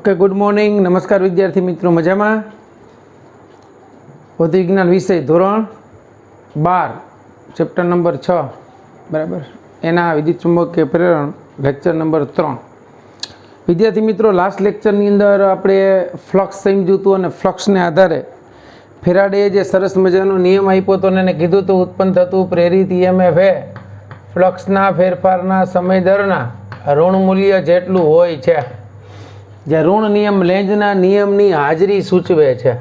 Okay, good morning, नमस्कार विद्यार्थी मित्रों, मजा में। भौतिक विज्ञान विषय धोरण 12 चैप्टर नंबर 6 बराबर एना विद्युत चुंबकीय प्रेरण लेक्चर नंबर 3। विद्यार्थी मित्रों, लास्ट लेक्चरनी अंदर आपणे फ्लक्स समज्યું હતું અને ફ્લક્સને આધારે ફેરાડેએ જે સરસ મજાનો નિયમ આપ્યો હતો અને કીધું હતું ઉત્પન્ન થતું પ્રેરિત ઈએમએફ એ ફ્લક્સના ફેરફારના સમય દરના ઋણ મૂલ્ય જેટલું હોય છે, જે ઋણ નિયમ લેન્ઝના નિયમની હાજરી સૂચવે છે।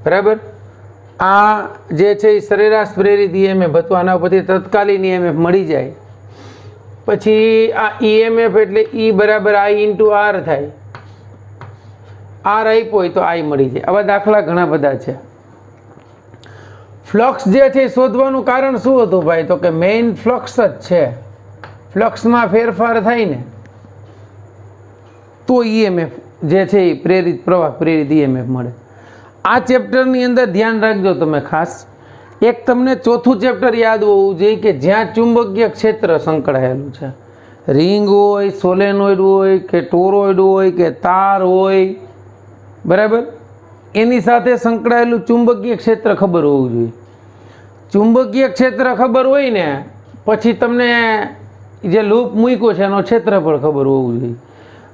બરાબર, આ જે છે એ સરેરાશ પ્રેરિત ઈએમએફ હતું, આના ઉપરથી તત્કાલીન ઈએમએફ મળી જાય। પછી આ ઈએમએફ એટલે ઈ બરાબર આઈ ઇન્ટુ આર થાય, આર આપ્યો હોય તો આઈ મળી જાય। આવા દાખલા ઘણા બધા છે। ફ્લક્સ જે છે શોધવાનું કારણ શું હતું ભાઈ? તો કે મેઇન ફ્લક્સ જ છે, ફ્લક્સમાં ફેરફાર થાય ને તો ઈએમએફ જે છે એ પ્રેરિત પ્રવાહ પ્રેરિત ઈએમએફ મળે। આ ચેપ્ટરની અંદર ધ્યાન રાખજો તમે ખાસ, એક તમને ચોથું ચેપ્ટર યાદ હોવું જોઈએ કે જ્યાં ચુંબકીય ક્ષેત્ર સંકળાયેલું છે, રિંગ હોય, સોલેનોઇડ હોય કે ટોરોઇડ હોય કે તાર હોય, બરાબર, એની સાથે સંકળાયેલું ચુંબકીય ક્ષેત્ર ખબર હોવું જોઈએ। ચુંબકીય ક્ષેત્ર ખબર હોય ને પછી તમને જે લૂપ મૂક્યો છે એનો ક્ષેત્રફળ ખબર હોવું જોઈએ,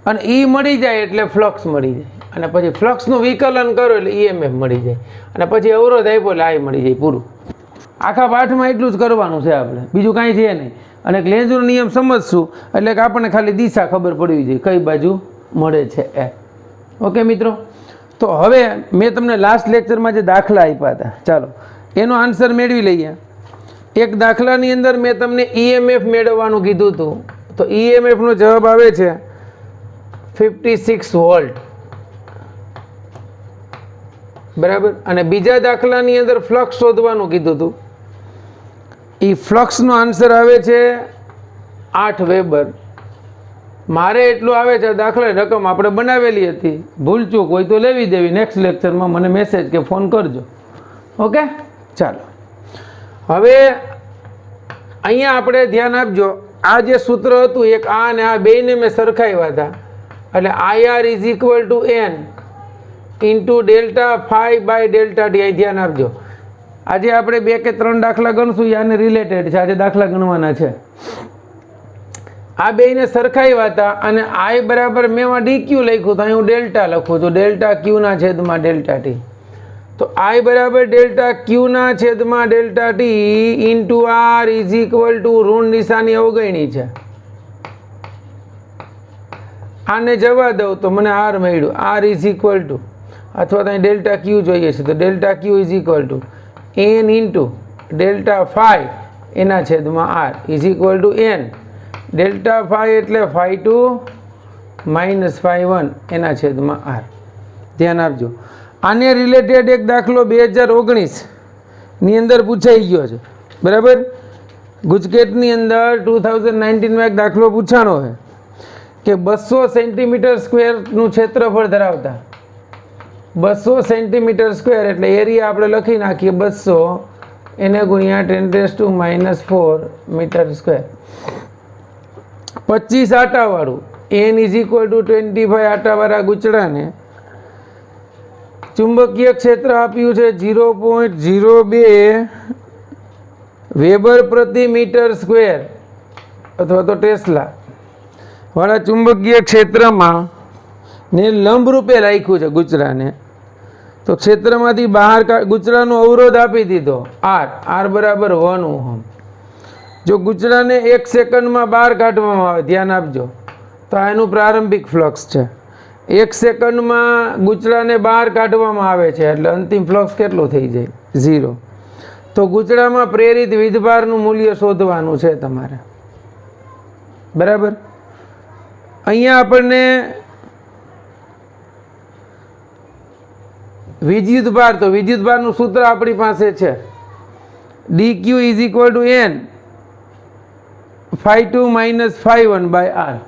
અને એ મળી જાય એટલે ફ્લક્સ મળી જાય, અને પછી ફ્લક્સનું વિકલન કરો એટલે ઈએમએફ મળી જાય, અને પછી અવરોધ આપ્યો એટલે આઈ મળી જાય। પૂરું આખા પાઠમાં એટલું જ કરવાનું છે, આપણે બીજું કાંઈ છે નહીં। અને લેન્ઝનો નિયમ સમજશું એટલે કે આપણને ખાલી દિશા ખબર પડવી જોઈએ કઈ બાજુ મળે છે એ। ઓકે મિત્રો, તો હવે મેં તમને લાસ્ટ લેક્ચરમાં જે દાખલા આપ્યા હતા, ચાલો એનો આન્સર મેળવી લઈએ। એક દાખલાની અંદર મેં તમને ઈએમએફ મેળવવાનું કીધું હતું, તો ઈએમએફનો જવાબ આવે છે 56 વોલ્ટ, બરાબર। અને બીજા દાખલાની અંદર ફ્લક્સ શોધવાનું કીધું હતું, એ ફ્લક્સનો આન્સર આવે છે 8 વેબર। મારે એટલું આવે છે, દાખલા રકમ આપણે બનાવેલી હતી, ભૂલચૂક હોય તો લેવી દેવી, નેક્સ્ટ લેક્ચરમાં મને મેસેજ કે ફોન કરજો। ઓકે, ચાલો હવે અહીંયા આપણે ધ્યાન આપજો, આ જે સૂત્ર હતું એક આ અને આ બેયને મેં સરખાવ્યા હતા, એટલે IR is equal to N into delta phi by delta T. અહીં ધ્યાન આપજો, આજે આપણે 2 કે 3 દાખલા ગણશું, આને રિલેટેડ છે, આજે દાખલા ગણવાના છે। આ બેયને સરખાવ્યા હતા અને I બરાબર મેં એમાં DQ લખ્યું તો અહીં હું ડેલ્ટા લખું છું, ડેલ્ટા ક્યુના છેદમાં ડેલ્ટા ટી। તો I બરાબર ડેલ્ટા ક્યુના છેદમાં delta T into R is equal to ઋણ નિશાની અવગણી છે, આને જવા દઉં તો મને આર મળ્યું, આર ઇઝ ઇક્વલ ટુ, અથવા તો અહીં ડેલ્ટા ક્યુ જોઈએ છે તો delta Q is equal to N into delta phi એના છેદમાં R is equal to N, delta phi એટલે ફાઈ 2 માઇનસ ફાઈ 1 એના છેદમાં આર। ધ્યાન આપજો, આને રિલેટેડ એક દાખલો 2019ની અંદર પૂછાઈ ગયો છે, બરાબર। ગુજકેટની અંદર 2019માં એક દાખલો પૂછાણો છે કે 200 સેન્ટીમીટર સ્ક્વેરનું ક્ષેત્રફળ ધરાવતા, 200 સેન્ટીમીટર સ્ક્વેર એટલે એરિયા આપણે લખી નાખીએ 200 એને ગુણ્યા 10⁻⁴ મીટર સ્ક્વેર, 25 આટાવાળું n ઇઝ ઇક્વલ ટુ 25 આટાવાળા ગુચડાને ચુંબકીય ક્ષેત્ર આપ્યું છે 0.02 વેબર પ્રતિ મીટર સ્ક્વેર અથવા તો ટેસ્લા વાળા ચુંબકીય ક્ષેત્રમાં ને લંબ રૂપે રાખ્યું છે ગુચડાને, તો ક્ષેત્રમાંથી બહાર ગુચડાનો અવરોધ આપી દીધો આર બરાબર 1 ઓહમ। જો ગુચડાને 1 સેકન્ડમાં બહાર કાઢવામાં આવે, ધ્યાન આપજો, તો આ એનું પ્રારંભિક ફ્લક્સ છે, 1 સેકન્ડમાં ગુચડાને બહાર કાઢવામાં આવે છે એટલે અંતિમ ફ્લક્સ કેટલો થઈ જાય? 0। તો ગુચડામાં પ્રેરિત વીજભારનું મૂલ્ય શોધવાનું છે તમારે, બરાબર। અહીંયા આપણને વિદ્યુતભાર, તો વિદ્યુતભારનું સૂત્ર આપણી પાસે છે DQ is equal to N phi 2 minus phi 1 by R.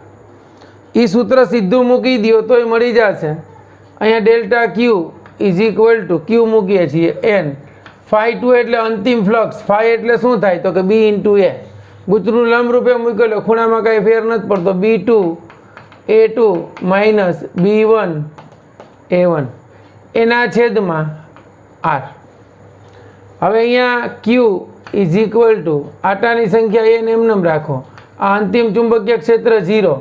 એ સૂત્ર સીધું મૂકી દો તોય મળી જશે। અહીંયા delta Q is equal to Q મૂકીએ છીએ N, ફાઈ 2 એટલે અંતિમ ફ્લક્સ, ફાઈ એટલે શું થાય તો કે B ઇન્ટુ A, ગુચરું લંબ રૂપે મૂકેલો, ખૂણામાં કાંઈ ફેર નથી પડતો, B2 A2 minus B1 A1 એના છેદમાં R. હવે અહીંયા Q ઇઝ ઇક્વલ ટુ આટાની સંખ્યા એને એમનેમ રાખો. આ અંતિમ ચુંબકીય ક્ષેત્ર 0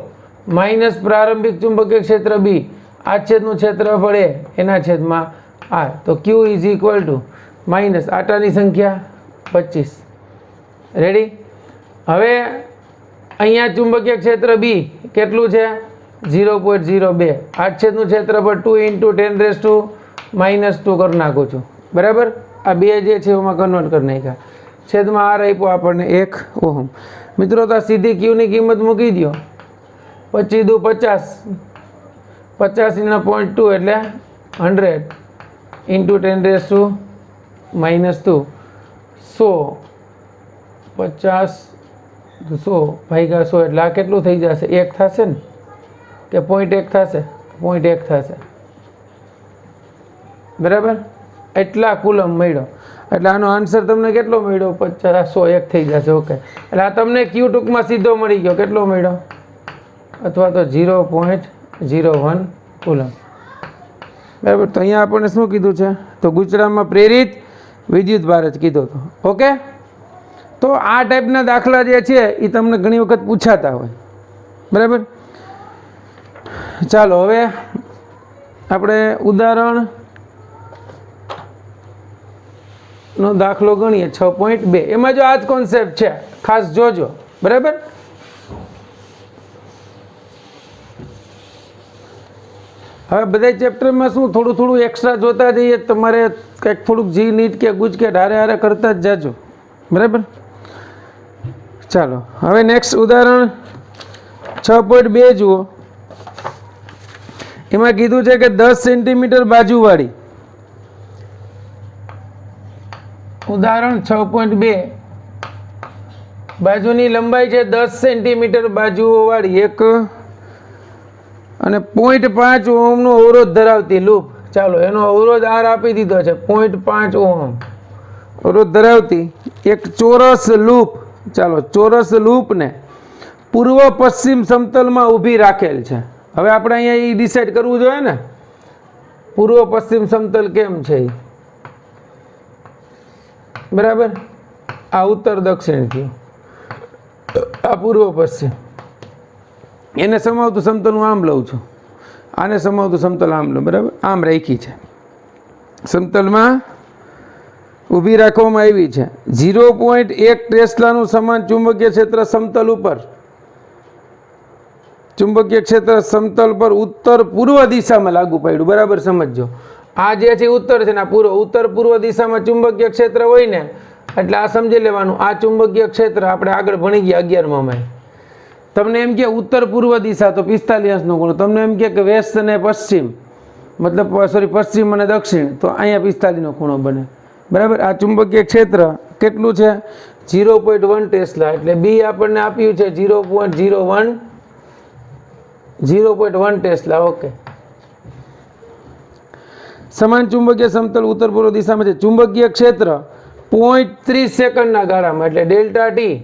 માઇનસ પ્રારંભિક ચુંબકીય ક્ષેત્ર B આચ્છેદનું ક્ષેત્રફળ A એના છેદમાં R. તો Q is equal to minus આટાની સંખ્યા 25. રેડી? હવે અહીંયા ચુંબકીય ક્ષેત્ર B કેટલું છે? 0.02. આચ્છેદનું ક્ષેત્રફળ 2 × 10⁻² કરી નાખું છું. બરાબર? આ બે જે છે એમાં કન્વર્ટ કરી નાખ્યા. છેદમાં R આપ્યો આપણને 1 ઓહમ. મિત્રો તો સીધી Qની કિંમત મૂકી દો. 25 દુ 50, 50 × 0.2 એટલે 100 × 10⁻². 100 50 100 ભાગ્યા 100 એટલે આ કેટલું થઈ જશે? 1 થશે ને કે 0.1 થશે? 0.1 થશે. બરાબર? એટલા કુલમ મળ્યો. એટલે આનો આન્સર તમને કેટલો મળ્યો? 50 101 થઈ જશે. ઓકે, એટલે આ તમને Q ટૂંકમાં સીધો મળી ગયો. કેટલો મળ્યો? અથવા તો 0.01 કુલમ. બરાબર? તો અહીંયા આપણને શું કીધું છે? તો ગુજરાતમાં પ્રેરિત વિદ્યુત ભાર જ કીધો હતો. ઓકે, તો આ ટાઈપના દાખલા જે છે એ તમને ઘણી વખત પૂછાતા હોય. બરાબર? ચાલો હવે આપણે ઉદાહરણ નો દાખલો ગણીએ 6.2. એમાં જો આ જ કોન્સેપ્ટ છે, ખાસ જોજો. બરાબર? હવે બધા ચેપ્ટરમાં શું થોડું થોડું એક્સ્ટ્રા જોતા જઈએ. તમારે કંઈક થોડુંક જી નીટ કે ગુજકેટ હારે હારે કરતા જ જાજો. બરાબર? ચાલો હવે નેક્સ્ટ ઉદાહરણ 6.2 જુઓ. એમાં કીધું છે કે 10 સેન્ટીમીટર બાજુવાળી ઉદાહરણ 6.2 બાજુની લંબાઈ છે 10 સેન્ટીમીટર બાજુઓવાળી એક અને 0.5 ઓહમનો અવરોધ ધરાવતી લૂપ. ચાલો એનો અવરોધ R આપી દીધો છે 0.5 ઓહમ અવરોધ ધરાવતી એક ચોરસ લૂપ. ચાલો ચોરસ લૂપને પૂર્વ પશ્ચિમ સમતલમાં ઊભી રાખેલ છે. હવે આપણે અહીંયા એ ડિસાઈડ કરવું જોઈએ ને, પૂર્વ પશ્ચિમ સમતલ કેમ છે. બરાબર? આ ઉત્તર દક્ષિણ થયું, આ પૂર્વ પશ્ચિમ. એને સમાવતું સમતલ હું આમ લઉં છું, આને સમાવતું સમતલ આમ લઉં. બરાબર? આમ રાખી છે, સમતલમાં ઊભી રાખવામાં આવી છે. 0.1 ટેસ્લાનું સમાન ચુંબકીય ક્ષેત્ર સમતલ ઉપર, ચુંબકીય ક્ષેત્ર સમતલ પર ઉત્તર પૂર્વ દિશામાં લાગુ પડ્યું. બરાબર સમજજો. આ જે છે ઉત્તર છે ને આ પૂર્વ, ઉત્તર પૂર્વ દિશામાં ચુંબકીય ક્ષેત્ર હોય ને એટલે આ સમજી લેવાનું. આ ચુંબકીય ક્ષેત્ર આપણે આગળ ભણી ગયા 11માં. તમને એમ કે ઉત્તર પૂર્વ દિશા તો 45 નો ખૂણો. તમને એમ કે વેસ્ટ અને પશ્ચિમ, મતલબ સોરી પશ્ચિમ અને દક્ષિણ, તો અહીંયા 45 નો ખૂણો બને. બરાબર? આ ચુંબકીય ક્ષેત્ર કેટલું છે? 0.1 ટેસ્લા. એટલે બી આપણને આપ્યું છે 0.1 ટેસ્લા. ઓકે. સમાન ચુંબકીય સમતલ ઉત્તર પૂર્વ દિશામાં છે. ચુંબકીય ક્ષેત્ર 0.30 સેકન્ડના ગાળામાં, એટલે delta T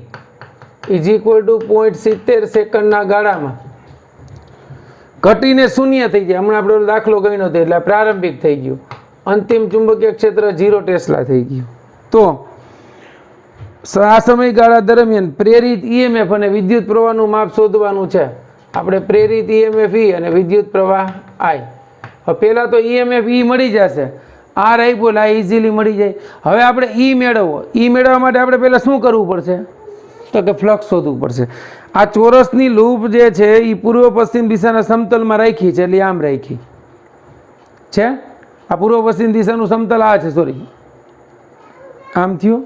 is equal two 0.70 સેકન્ડના ગાળામાં ઘટીને શૂન્ય થઈ જાય. હમણાં આપણે દાખલો ગણ્યો હતો એટલે પ્રારંભિક થઈ ગયું. અંતિમ ચુંબકીય ક્ષેત્ર 0 ટેસ્લા થઈ ગયું. તો આ સમયગાળા દરમિયાન પ્રેરિત ઈએમએફ અને વિદ્યુત પ્રવાહનું માપ શોધવાનું છે. આપણે પ્રેરિત ઈએમએફ ઈ અને વિદ્યુત પ્રવાહ આઈ. હવે પહેલાં તો ઈએમએફ ઈ મળી જશે, આર આપ્યો આ ઇઝીલી મળી જાય. હવે આપણે ઈ મેળવવો. ઈ મેળવવા માટે આપણે પહેલાં શું કરવું પડશે? તો કે ફ્લક્સ શોધવું પડશે. આ ચોરસની લૂપ જે છે એ પૂર્વ પશ્ચિમ દિશાના સમતલમાં રાખી છે, એટલે આમ રાખી છે. આ પૂર્વ પશ્ચિમ દિશાનું સમતલ આ છે, સોરી આમ થયું.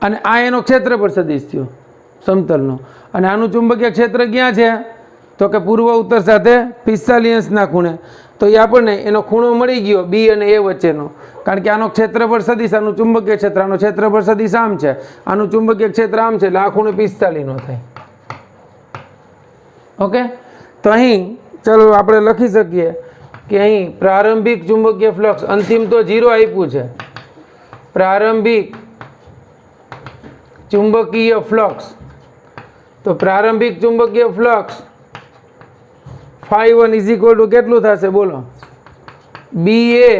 અને આ એનો ક્ષેત્રફળ સદિશ થયો સમતલનો. અને આનું ચુંબકીય ક્ષેત્ર ક્યાં છે? તો કે પૂર્વ ઉત્તર સાથે 45°ના ખૂણે. તો એ આપણને એનો ખૂણો મળી ગયો બી અને એ વચ્ચેનો, કારણ કે આનો ક્ષેત્રફળ સદિશ, આનું ચુંબકીય ક્ષેત્ર, આનો ક્ષેત્રફળ સદિશ આમ છે, આનું ચુંબકીય ક્ષેત્ર આમ છે, એટલે આ ખૂણો 45 નો થાય. ઓકે. તો અહીં ચલો આપણે લખી શકીએ કે અહીં પ્રારંભિક ચુંબકીય ફ્લક્સ, અંતિમ તો 0 આપ્યું છે, પ્રારંભિક ચુંબકીય ફ્લક્સ. તો પ્રારંભિક ચુંબકીય ફ્લક્સ φ1 ઇઝ ઇક્વલ ટુ કેટલું થશે બોલો? B A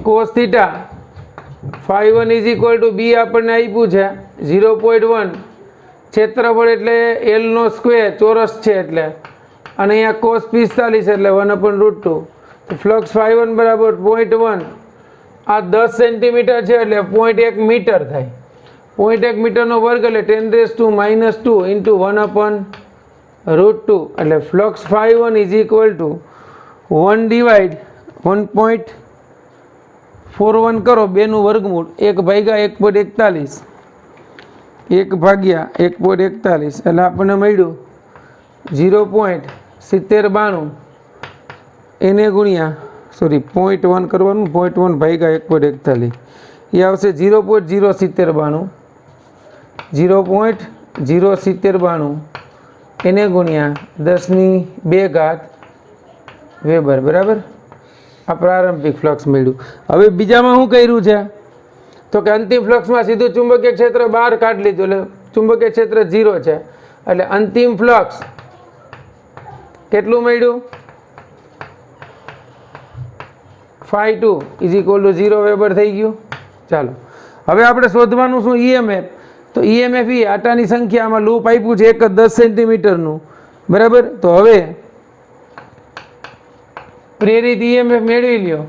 cos theta. φ1 is equal to B આપણને આપ્યું છે 0.1, ક્ષેત્રફળ એટલે એલ નો સ્ક્વેર, ચોરસ છે એટલે, અને અહીંયા કોસ 45 એટલે 1/√2. તો ફ્લક્સ φ1 બરાબર 0.1, આ 10 સેન્ટીમીટર છે એટલે 0.1 મીટર થાય. 0.1 મીટરનો વર્ગ એટલે 10⁻² ઇન્ટુ 1/√2 એટલે flux φ1 is equal to 1 divide 1.41 કરો, 2 નું વર્ગમૂળ, 1/1.41, 1/1.41 એટલે આપણને મળ્યું 0.7092 એને ગુણ્યા 0.1 કરવાનું, 0.1/1.41 એ આવશે 0.07092, 0.07092 એને ગુણ્યા 10⁵ વેબર. બરાબર, આ પ્રારંભિક ફ્લક્સ મળ્યું. હવે બીજામાં શું કર્યું છે તો કે અંતિમ ફ્લક્સમાં સીધું ચુંબકીય ક્ષેત્ર બહાર કાઢી લીધું એટલે ચુંબકીય ક્ષેત્ર 0 છે. એટલે અંતિમ ફ્લક્સ કેટલું મળ્યું? φ2 ઇઝ ઇક્વલ ટુ 0 વેબર થઈ ગયું. ચાલો હવે આપણે શોધવાનું શું? ઈએમએફ. તો ઈએમએફ એ આટાની સંખ્યા, આમાં લૂપ આપ્યું છે એક 10 સેન્ટીમીટરનું. બરાબર, તો હવે પ્રેરિત ઈએમએફ મેળવી લ્યો.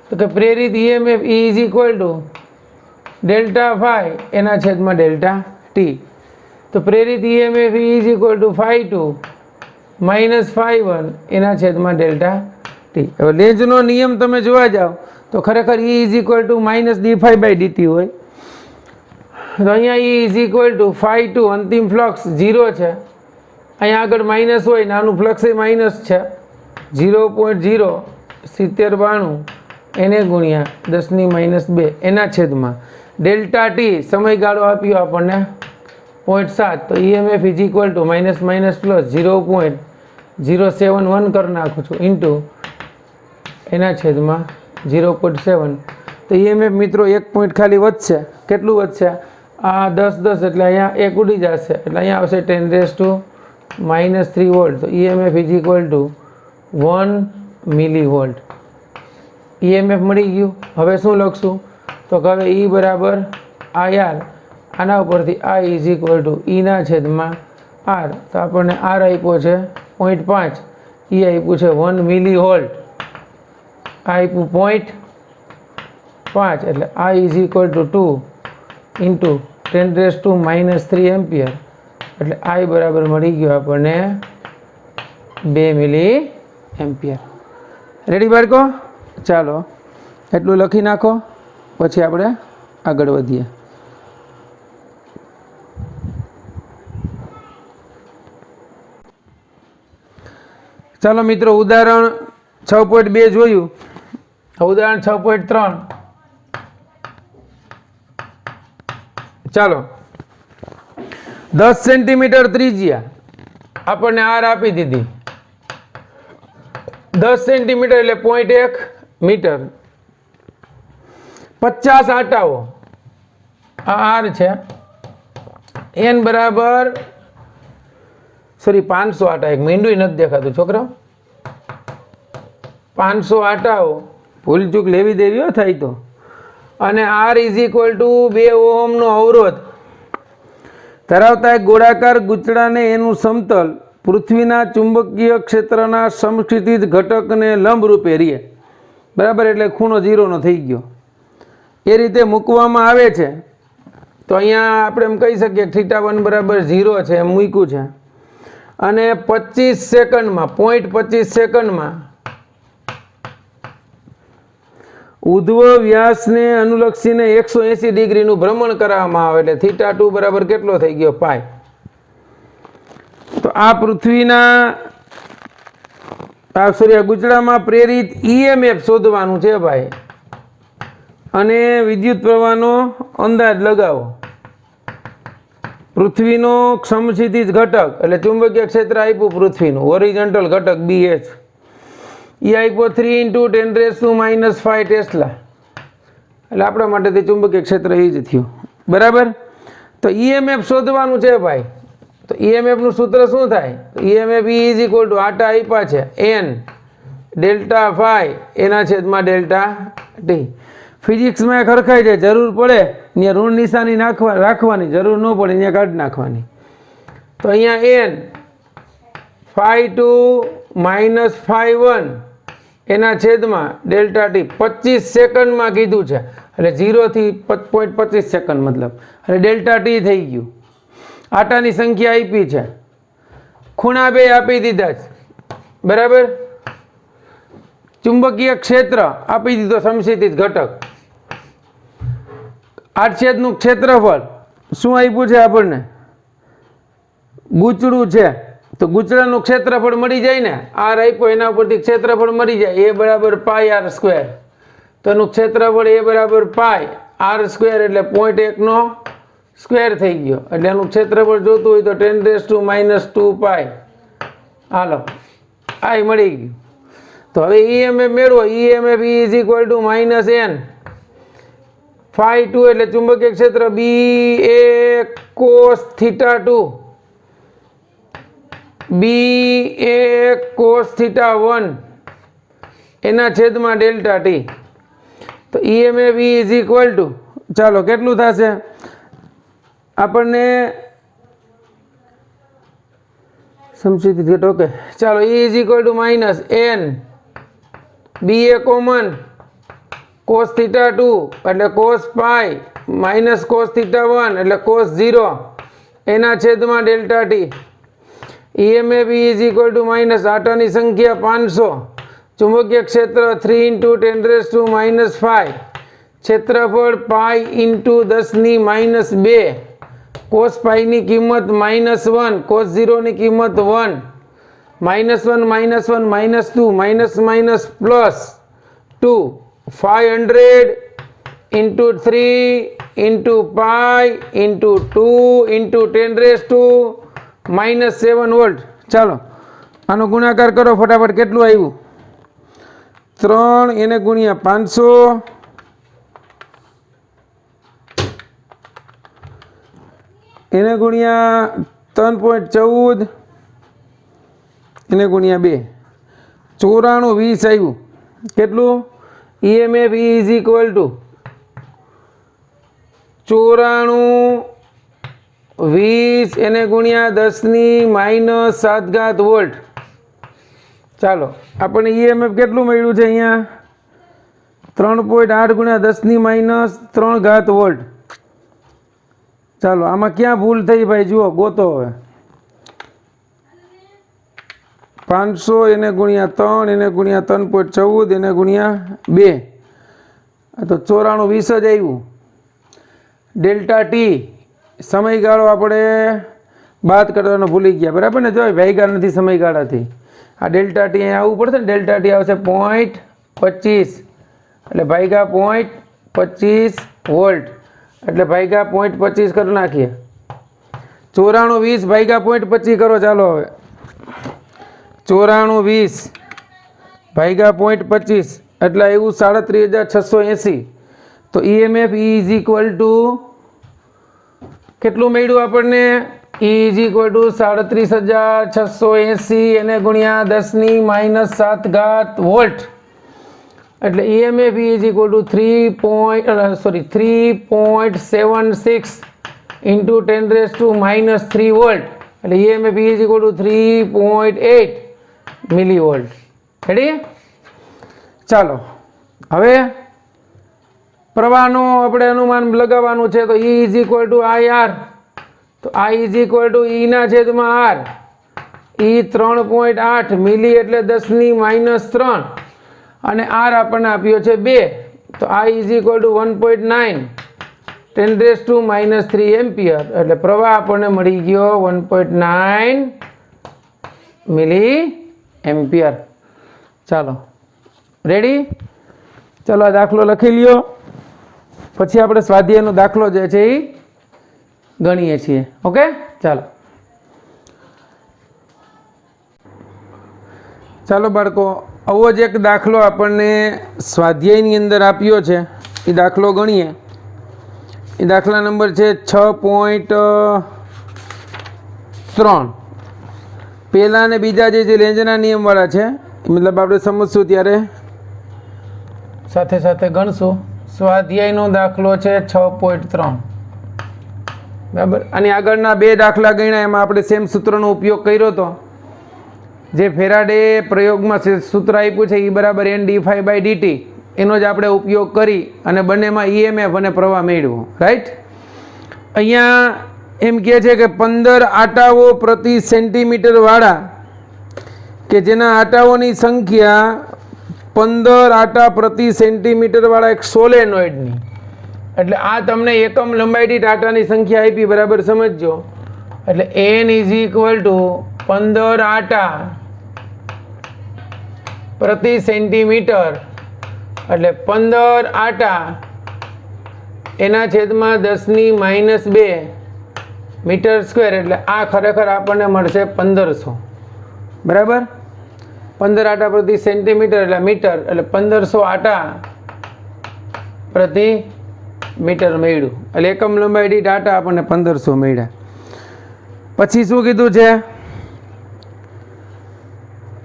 તો કે પ્રેરિત EMF is equal to delta phi એના છેદમાં ડેલ્ટા ટી. તો પ્રેરિત EMF is equal to φ2 minus φ1 એના છેદમાં ડેલ્ટા ટી. હવે લેન્ઝનો નિયમ તમે જોવા જાઓ તો ખરેખર E is equal to minus dφ/dt હોય. તો અહીંયા E ઇઝ ઇક્વલ ટુ φ2 અંતિમ ફ્લક્સ 0 છે, અહીંયા આગળ માઇનસ હોય, નાનું ફ્લક્સ એ માઇનસ છે, 0.07092 એને ગુણ્યા 10⁻² એના છેદમાં ડેલ્ટા ટી, સમયગાળો આપ્યો આપણને 0.7. તો EMF is equal to minus minus plus 0.071 કરી નાખું છું ઇન્ટુ એના છેદમાં 0.7. તો ઈએમએફ મિત્રો 1 પોઈન્ટ ખાલી વધશે. કેટલું વધશે? આ 10 એટલે અહીંયા 1 ઉડી જશે એટલે અહીંયા આવશે 10⁻³ વોલ્ટ. તો EMF is equal to 1 millivolt. EMF મળી ગયું. હવે શું લખશું તો કે હવે E બરાબર IR, આના ઉપરથી I is equal two E ના છેદમાં R. તો આપણને R આપ્યો છે 0.5, E આપ્યું છે 1 મિલીવોલ્ટ, આપ્યું 0.5 એટલે I is equal two 2 into 10⁻³ ampere એટલે I બરાબર મળી ગયો આપણને 2 મિલી એમ્પિયર. રેડી બાળકો? ચાલો એટલું લખી નાખો, પછી આપણે આગળ વધીએ. ચાલો મિત્રો, ઉદાહરણ 6.2 જોયું. ઉદાહરણ 6.3 ચાલો. 10 સેન્ટીમીટર ત્રિજ્યા આપણને R આપી દીધી. 10 સેન્ટીમીટર એટલે 0.1 મીટર. 50 આટાઓ, આ R છે. N બરાબર 500 આટા, એક મીંડું નથી દેખાતું છોકરા. 500 આટાઓ, ભૂલ ચૂક લેવી દેવી થાય તો. અને R ઇઝ ઇક્વલ ટુ 2 ઓહમનો અવરોધ ધરાવતા એક ગોળાકાર ગૂંચળાને એનું સમતલ પૃથ્વીના ચુંબકીય ક્ષેત્રના સમક્ષિતિજ ઘટકને લંબ રૂપે રીએ. બરાબર, એટલે ખૂણો 0 નો થઈ ગયો. એ રીતે મૂકવામાં આવે છે. તો અહીંયા આપણે એમ કહી શકીએ θ1 બરાબર 0 છે એમ મૂક્યું છે. અને 25 સેકન્ડમાં 0.25 સેકન્ડમાં ઉધ્વ વ્યાસને અનુલક્ષીને 180 ડિગ્રીનું ભ્રમણ કરવામાં આવે એટલે θ2 બરાબર કેટલો થઈ ગયો? π. તો આ પૃથ્વીના આ ગુંચળામાં પ્રેરિત ઈએમએફ શોધવાનું છે ભાઈ, અને વિદ્યુત પ્રવાહનો અંદાજ લગાવો. પૃથ્વીનો સમક્ષિતિજ ઘટક એટલે ચુંબકીય ક્ષેત્ર આપ્યું પૃથ્વીનું, ઓરિજિનલ ઘટક BH, એ આપ્યો 3 × 10⁻⁵ ટેસ્લા. એટલે આપણા માટે તે ચુંબકીય ક્ષેત્ર એ જ થયું. બરાબર, તો ઈએમએફ શોધવાનું છે ભાઈ. તો ઈએમએફનું સૂત્ર શું થાય? ઈએમએફ ઇઝ ઇક્વલ ટુ આટા આપ્યા છે એન ડેલ્ટા ફાઈ એના છેદમાં ડેલ્ટા ટી. ફિઝિક્સમાં ખરખાઈ જાય, જરૂર પડે ત્યાં ઋણ નિશાની રાખવાની, જરૂર ન પડે ત્યાં કાઢી નાખવાની. તો અહીંયા N phi two minus phi one એના છેદમાં ડેલ્ટા ટી 25 સેકન્ડમાં કીધું છે, એટલે 0 થી 0.25 સેકન્ડ મતલબ, એટલે ડેલ્ટા ટી થઈ ગયું. આટાની સંખ્યા આપી છે, ખૂણા બે આપી દીધા છે, બરાબર. ચુંબકીય ક્ષેત્ર આપી દીધો, સમક્ષિતિજ ઘટક. આડછેદનું ક્ષેત્રફળ શું આપ્યું છે આપણને? ગૂંચળું છે, તો ગૂંચળાનું ક્ષેત્રફળ મળી જાય ને, આર આપ્યો એના ઉપરથી ક્ષેત્રફળ મળી જાય, એ બરાબર પાઈ આર સ્ક્વેર. તો એનું ક્ષેત્રફળ એ બરાબર પાઈ આર સ્ક્વેર એટલે 0.1 નો સ્ક્વેર થઈ ગયો, એટલે એનું ક્ષેત્રફળ જોતું હોય તો 10⁻² પાઈ. હાલો, આ મળી ગયું. તો હવે ઈએમએફ મેળવો. EMF is equal to minus N phi 2 એટલે ચુંબકીય ક્ષેત્ર B A cos theta 2 B A cos theta 1 એના છેદમાં ડેલ્ટા ટી. તો ઈએમએફ ઇઝ ઇક્વલ ટુ, ચાલો કેટલું થશે આપણને સમજી દીધું. ઓકે, ચાલો is equal to minus N B A common cos theta 2 એટલે cos pi minus cos theta 1 એટલે કોસ 0 એના છેદમાં delta T. EMF is equal to minus આટાની સંખ્યા 500, ચુંબકીય ક્ષેત્ર 3 × 10⁻⁵, ક્ષેત્રફળ પાઈ ઇન્ટુ 10⁻², કોસ પાઈની કિંમત -1, કોસ 0ની કિંમત 1, -1 -1 -2 minus minus plus 2, 500 into 3 into pi into 2 into 10⁻⁷ volt. ચાલો આનો ગુણાકાર કરો ફટાફટ, કેટલું આવ્યું? 3 એને ગુણ્યા 500 એને ગુણ્યા 3.14 એને ગુણ્યા 2, 94 20 આવ્યું. કેટલું? ઈએમએફ ઇઝ ઇક્વલ ટુ 94 20 એને ગુણ્યા 10⁻⁷ વોલ્ટ. ચાલો આપણને ઈએમએફ કેટલું મળ્યું છે અહીંયા? 3.8 ગુણ્યા 10⁻³ વોલ્ટ. ચાલો આમાં ક્યાં ભૂલ થઈ ભાઈ, જુઓ ગોતો. હવે 500 એને ગુણ્યા 3 એને ગુણ્યા 3.14 એને ગુણ્યા 2, આ તો 94 20 જ આવ્યું. ડેલ્ટા ટી સમયગાળો આપણે બાદ કરવાનો ભૂલી ગયા, બરાબર ને? જો ભાગ્યા નથી સમયગાળાથી, આ ડેલ્ટા ટી અહીંયા આવવું પડશે ને. ડેલ્ટા ટી આવશે 0.25 એટલે ભાગ્યા 0.25 વોલ્ટ એટલે ભાગ્યા 0.25 કરી નાખીએ. 94 20 ભાગ્યા 0.25 કરો. ચાલો હવે 94 20 ભાગ્યા 0.25 એટલે એવું 37,680. તો ઈએમએફ ઇઝ ઇક્વલ ટુ કેટલું મળ્યું આપણને? ઇઝ ઇક્વલ ટુ 37,680 એને ગુણ્યા 10⁻⁷ વોલ્ટ. એટલે EMF is equal to 3.76 into 10⁻³ volt. એટલે EMF is equal to 3.8 millivolt. Ready? ચાલો હવે પ્રવાહનો આપણે અનુમાન લગાવવાનું છે. તો E is equal to I R. તો આઈ ઇઝ ઇક્વલ ટુ ઈના છેદમાં આર. ઈ 3.8 મિલી એટલે 10⁻³ અને આર આપણને આપ્યો છે 2. તો I is equal two 1.9 10⁻³ ampere. એટલે પ્રવાહ આપણને મળી ગયો 1.9 મિલી એમ્પિયર. ચાલો રેડી? ચાલો આ દાખલો લખી લ્યો, પછી આપણે સ્વાધ્યાયનો દાખલો જે છે એ ગણીએ છીએ. ઓકે, ચાલો ચાલો બાળકો, આવો જ એક દાખલો આપણને સ્વાધ્યાયની અંદર આપ્યો છે, એ દાખલો ગણીએ. એ દાખલા નંબર છે 6.6. 3 પહેલા અને બીજા જે લેન્ઝના નિયમવાળા છે મતલબ આપણે સમજશું ત્યારે સાથે સાથે ગણશું. સ્વાધ્યાયનો દાખલો છે 6.3 બરાબર. અને આગળના 2 દાખલા ગણ્યા એમાં આપણે સેમ સૂત્રનો ઉપયોગ કર્યો હતો. જે ફેરાડે પ્રયોગમાં સૂત્ર આપ્યું છે E બરાબર n/dt એનો જ આપણે ઉપયોગ કરી અને બંનેમાં EMF અને પ્રવાહ મેળવ્યો. રાઈટ. અહીંયા એમ કહે છે કે 15 આટાઓ પ્રતિ સેન્ટીમીટર વાળા કે જેના આટાઓની સંખ્યા 15 આટા પ્રતિ સેન્ટીમીટર વાળા એક સોલેનોઇડની, એટલે આ તમને એકમ લંબાઈ દીઠ આટાની સંખ્યા આપી, બરાબર સમજજો. એટલે n = 15 આટા પ્રતિ સેન્ટીમીટર, એટલે 15 આટા એના છેદમાં 10⁻²m², એટલે આ ખરેખર આપણને મળશે 1500. બરાબર. 15 આટા પ્રતિ સેન્ટીમીટર એટલે મીટર, એટલે 1500 આટા પ્રતિ મીટર મળ્યું. એટલે એકમ લંબાઈ દીઠ આટા આપણને 1500 મળ્યા. પછી શું કીધું છે?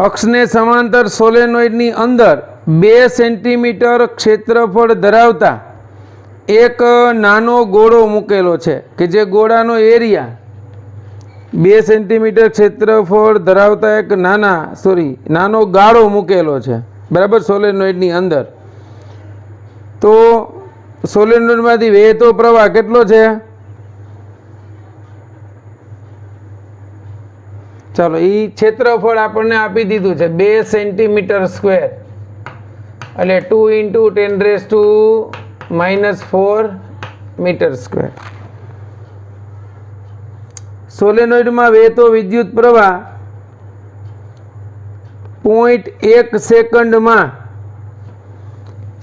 અક્ષને સમાંતર સોલેનોઇડની અંદર 2 સેન્ટીમીટર ક્ષેત્રફળ ધરાવતા એક નાનો ગોળો મૂકેલો છે કે જે ગોળાનો એરિયા 2 સેન્ટીમીટર ક્ષેત્રફળ ધરાવતા એક નાનો ગાળો મૂકેલો છે, બરાબર, સોલેનોઇડની અંદર. તો સોલેનોઇડમાંથી વહેતો પ્રવાહ કેટલો છે? ચાલો, એ ક્ષેત્રફળ આપણને આપી દીધું છે 2 સેન્ટીમીટર સ્ક્વેર, એટલે 2 × 10⁻⁴ મીટર સ્ક્વેર. સોલેનોઇડમાં વહેતો વિદ્યુત પ્રવાહ 0.1 સેકન્ડમાં,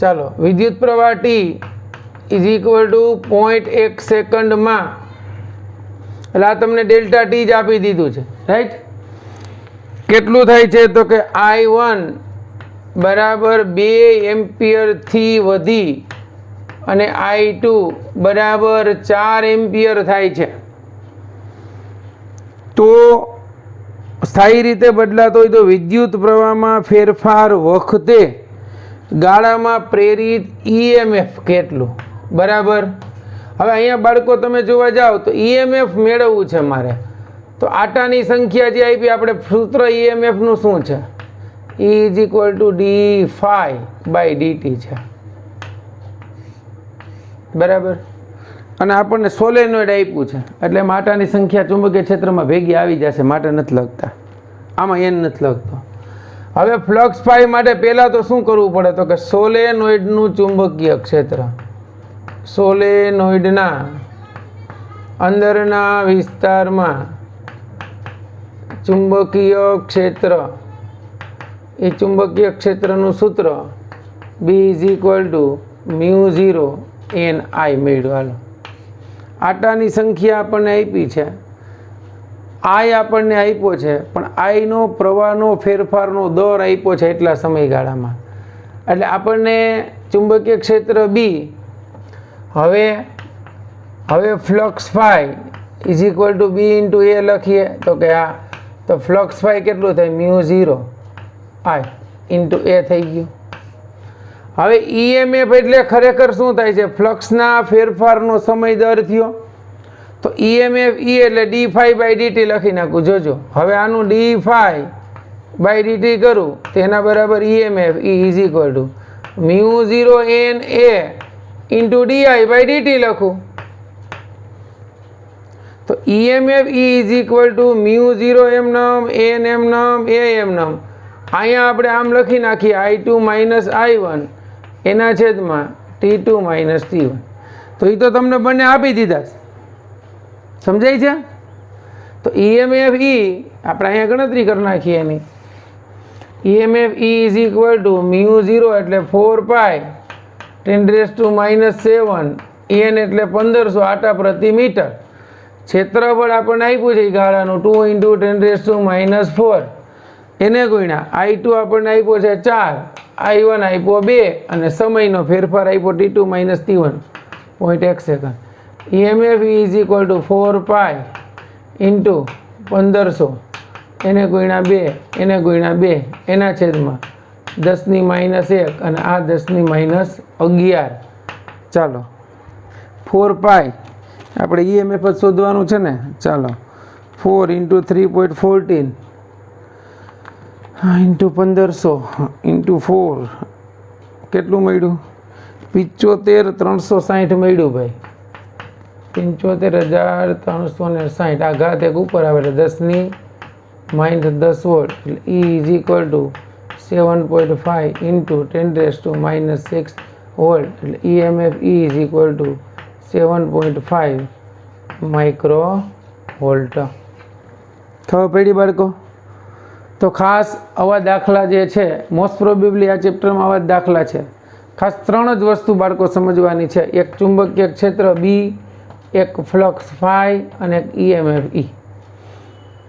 ચાલો, વિદ્યુત પ્રવાહ T = 0.1 સેકન્ડમાં, એટલે આ તમને ડેલ્ટા T જ આપી દીધું છે. રાઈટ. કેટલું થાય છે? તો કે I1 બરાબર 2 એમ્પિયરથી વધી અને I2 બરાબર 4 એમ્પિયર થાય છે. તો સ્થાયી રીતે બદલાતો હોય તો વિદ્યુત પ્રવાહમાં ફેરફાર વખતે ગાળામાં પ્રેરિત EMF કેટલું? બરાબર. હવે અહીંયા બાળકો તમે જોવા જાઓ તો EMF મેળવવું છે મારે, તો આટાની સંખ્યા જે આપી આપણે સૂત્ર EMF નું શું છે? E = d∅/dt છે, બરાબર. અને આપણને સોલેનોઇડ આપ્યું છે એટલે આટાની સંખ્યા ચુંબકીય ક્ષેત્રમાં ભેગી આવી જશે, માટે નથી લખતા, આમાં n નથી લખતો. હવે ફ્લક્સ ફાઈ માટે પહેલા તો શું કરવું પડે? તો કે સોલેનોઇડનું ચુંબકીય ક્ષેત્ર, સોલેનોઇડના અંદરના વિસ્તારમાં ચુંબકીય ક્ષેત્ર, એ ચુંબકીય ક્ષેત્રનું સૂત્ર B = μ0 મેળવ્યું. આટાની સંખ્યા આપણને આપી છે, I આપણને આપ્યો છે, પણ I નો પ્રવાહનો ફેરફારનો દર આપ્યો છે એટલા સમયગાળામાં, એટલે આપણને ચુંબકીય ક્ષેત્ર B. હવે ફ્લક્સ ફાઈ = B × A લખીએ તો કે આ, તો ફ્લક્સ ફાઈ કેટલું થાય? μ0 I × A થઈ ગયું. હવે EMF એટલે ખરેખર શું થાય છે? ફ્લક્સના ફેરફારનો સમય દર થયો. તો EMF E એટલે d∅/dt લખી નાખું, જોજો. હવે આનું d∅/dt કરું તો એના બરાબર EMF E = μ0 NA × di/dt લખું. તો EMF E = μ0 એમનામ n એમનામ a એમનામ. અહીંયા આપણે આમ લખી નાખીએ I2 - I1 એના છેદમાં T2 - T1. તો એ તો તમને બંને આપી દીધા છે, સમજાય છે? તો EMF E આપણે અહીંયા ગણતરી કરી નાખીએ એની. EMF E = μ0 એટલે 4π × 10⁻⁷ n એટલે 1500 આટા પ્રતિ મીટર. ક્ષેત્રફળ આપણને આપ્યું છે ગાળાનું 2 × 10⁻⁴, એને ગુણ્યા I2 આપણને આપ્યો છે 4, I1 આપ્યો 2 અને સમયનો ફેરફાર આપ્યો T2 - T1 0.1 second. EMF E = 4π × 1500 એને ગુણ્યા 2 એને ગુણ્યા 2 એના છેદમાં 10⁻1 અને આ 10⁻11. ચાલો 4 પાઈ આપણે ઈએમએફ જ શોધવાનું છે ને. ચાલો 4 × 3.14 × 1500 × 4 કેટલું મળ્યું? 75,360 મળ્યું ભાઈ. 75,360. આ ઘાત એક ઉપર આવે એટલે 10⁻10 વોલ્ટ. એટલે E = 7.5 × 10⁻6 વોલ્ટ. એટલે EMF E = 7.5 માઇક્રો વોલ્ટ. ખબર પડી બાળકો? તો ખાસ આવા દાખલા જે છે મોસ્ટ પ્રોબેબલી આ ચેપ્ટરમાં આવા જ દાખલા છે. ખાસ 3 જ વસ્તુ બાળકો સમજવાની છે. એક ચુંબકીય ક્ષેત્ર B, એક ફ્લક્સ ફાઈ અને એક EMF E.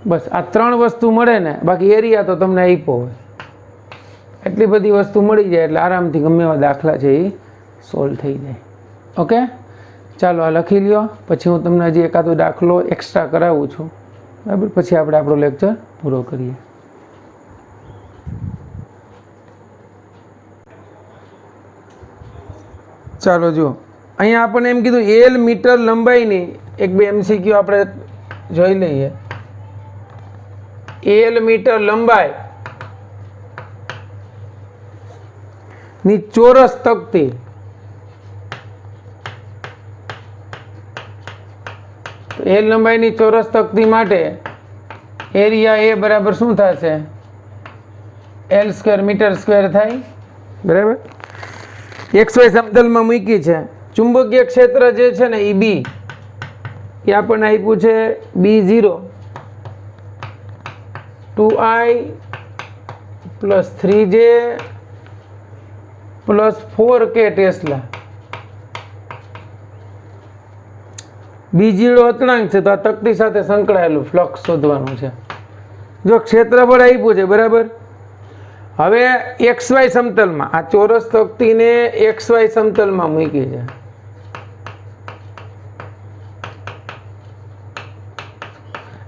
બસ આ 3 વસ્તુ મળે ને, બાકી એરિયા તો તમને આપ્યો હોય. એટલી બધી વસ્તુ મળી જાય એટલે આરામથી ગમે એવા દાખલા છે એ સોલ્વ થઈ જાય. ઓકે, ચાલો આ લખી લ્યો. પછી હું તમને હજી એકાદો દાખલો એક્સ્ટ્રા કરાવું છું. બરાબર, પછી આપણે આપણો લેક્ચર પૂરો કરીએ. ચાલો જુઓ, અહીંયા આપણને એમ કીધું L મીટર લંબાઈની એક બે MCQ આપણે જોઈ લઈએ. L મીટર લંબાઈ ની ચોરસ તકતી L લંબાઈની ચોરસ તકતી માટે એરિયા A બરાબર શું થશે? L² મીટર સ્ક્વેર થાય. બરાબર, XY સમતલમાં મૂકી છે. ચુંબકીય ક્ષેત્ર જે છે ને એ B, એ આપણને આપ્યું છે B0 2I + 3J + 4K tesla. B0 અચળાંક છે તો આ તકતી સાથે સંકળાયેલું ફ્લક્સ શોધવાનું છે. જો ક્ષેત્રફળ આપ્યું છે બરાબર. હવે XY સમતલમાં આ ચોરસ તકતીને XY સમતલમાં મૂકી છે.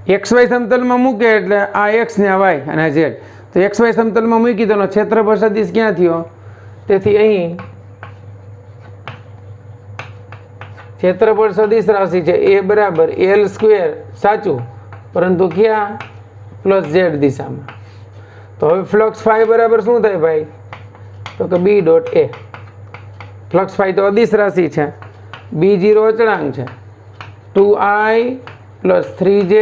XY સમતલમાં મૂકે એટલે આ X ને આ Y અને આ Z. તો XY સમતલમાં મૂકી તેનો ક્ષેત્રફળ સદિશ ક્યાં થયો? તેથી અહીં ક્ષેત્રફળ સદિશ રાશિ છે A બરાબર L² સાચું, પરંતુ ક્યાં? +Z દિશામાં. તો હવે ફ્લક્સ ફાઈ બરાબર શું થાય ભાઈ? તો કે B.A. ફ્લક્સ ફાઈ તો અદિશ રાશિ છે, B0 અચળાંક છે, 2I + 3J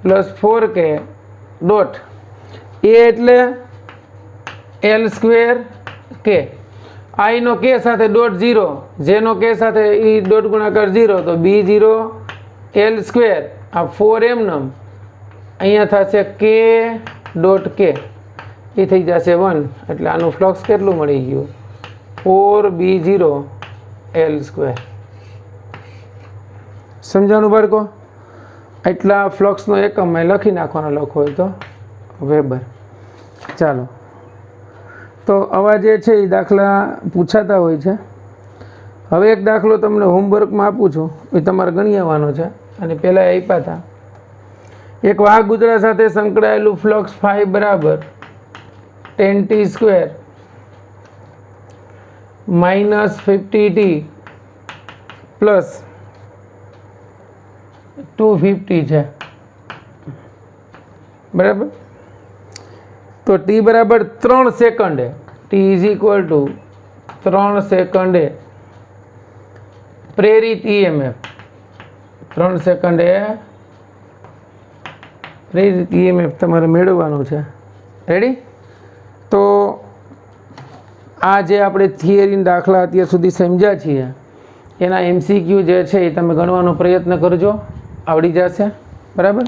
+ 4K dot A એટલે L² K. I નો K સાથે ડોટ 0, J નો K સાથે E ડોટ ગુણાકાર 0, તો B0 L². આ 4m નમ અહીંયા થશે K ડોટ K, એ થઈ જશે 1. એટલે આનું ફ્લક્સ કેટલું મળી ગયું? 4B0 L². સમજાણું બાળકો? એટલા ફ્લક્સનો એકમ લખી નાખવાનો, લખો હોય તો વેબર. ચાલો, તો આવા જે છે એ દાખલા પૂછાતા હોય છે. હવે એક દાખલો તમને હોમવર્કમાં આપું છું, એ તમારે ગણી આવવાનો છે. અને પહેલાં આપ્યા હતા. એક વાહક ગુંદડા સાથે સંકળાયેલું ફ્લક્સ ફાઈ બરાબર 10t² -50t + 250 છે. બરાબર, તો t બરાબર 3 સેકન્ડે, t = 3 સેકન્ડે પ્રેરિત EMF, 3 સેકન્ડે પ્રેરિત EMF તમારે મેળવવાનું છે. રેડી? તો આ જે આપણે થિયરીના દાખલા અત્યાર સુધી સમજ્યા છીએ એના MCQ જે છે એ તમે ગણવાનો પ્રયત્ન કરજો, આવડી જશે. બરાબર,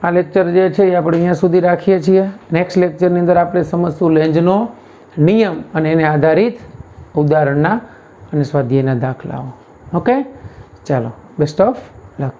આ લેક્ચર જે છે એ આપણે અહીંયા સુધી રાખીએ છીએ. નેક્સ્ટ લેક્ચરની અંદર આપણે સમજશું લેન્ઝનો નિયમ અને એને આધારિત ઉદાહરણના અને સ્વાધ્યાયના દાખલાઓ. ઓકે, ચાલો, બેસ્ટ ઓફ લક.